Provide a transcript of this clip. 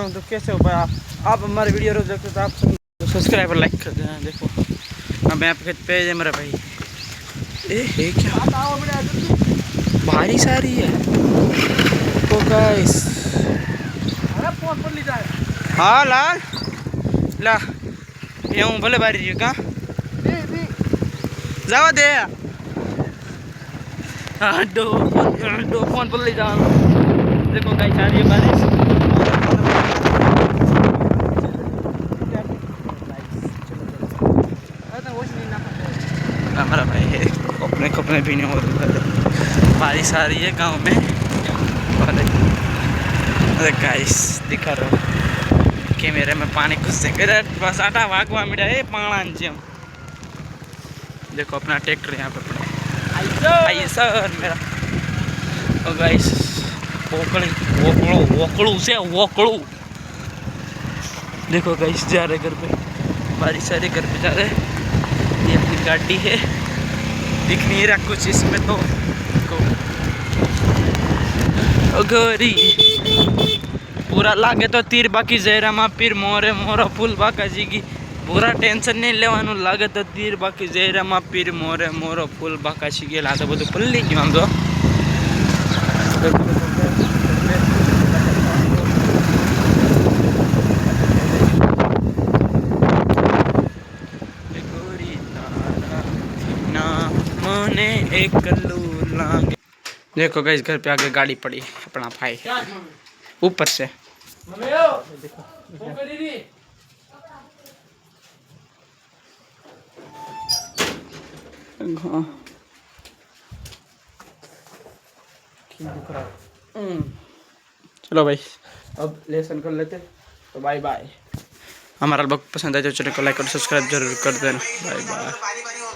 करता हूँ तो कैसे हो पाया आप हमारे वीडियो रोज देखते तो आप सब्सक्राइब और लाइक कर देना। देखो अब यहाँ पे पेज है मेरा भाई। ए क्या बारिश आ रही है तो गाइस। हाँ लाल ला यूँ भले बारी जी का जावा दे हाँ दो फोन पर ले जाओ। देखो गाइस आ रही है बारिश। हमारा भाई है अपने कपड़े भी नहीं हो बारिश आ रही है गांव में। अरे गाइस दिखा रहा हूँ कि मेरे में पानी घुस से बस आटा भागवा मिला है पाणा जेम। देखो अपना ट्रैक्टर यहाँ पे पड़ा आइए सर मेरा। और गाइस वोकड़ू से वोकड़ू देखो गाइस जा रहे घर पे बारिश सारे घर पे जा रहे। ये अपनी गाड़ी है दिख नहीं रहा कुछ इसमें तो गोरी पूरा लागे तो तीर बाकी जहरा मा पीर मोरे मोरा फूल बाका जी की पूरा टेंशन नहीं लेवानु लागे तो तीर बाकी जहरा मा पीर मोरे मोरो फूल बाका जी के लाते બધું પલ્લી ગયું આમ તો। देखो गाइस घर पे आगे गाड़ी पड़ी अपना भाई ऊपर से चलो भाई अब लेसन कर लेते तो बाय बाय। हमारा ब्लॉग पसंद आए तो चैनल को लाइक और सब्सक्राइब जरूर कर देना। Bye bye.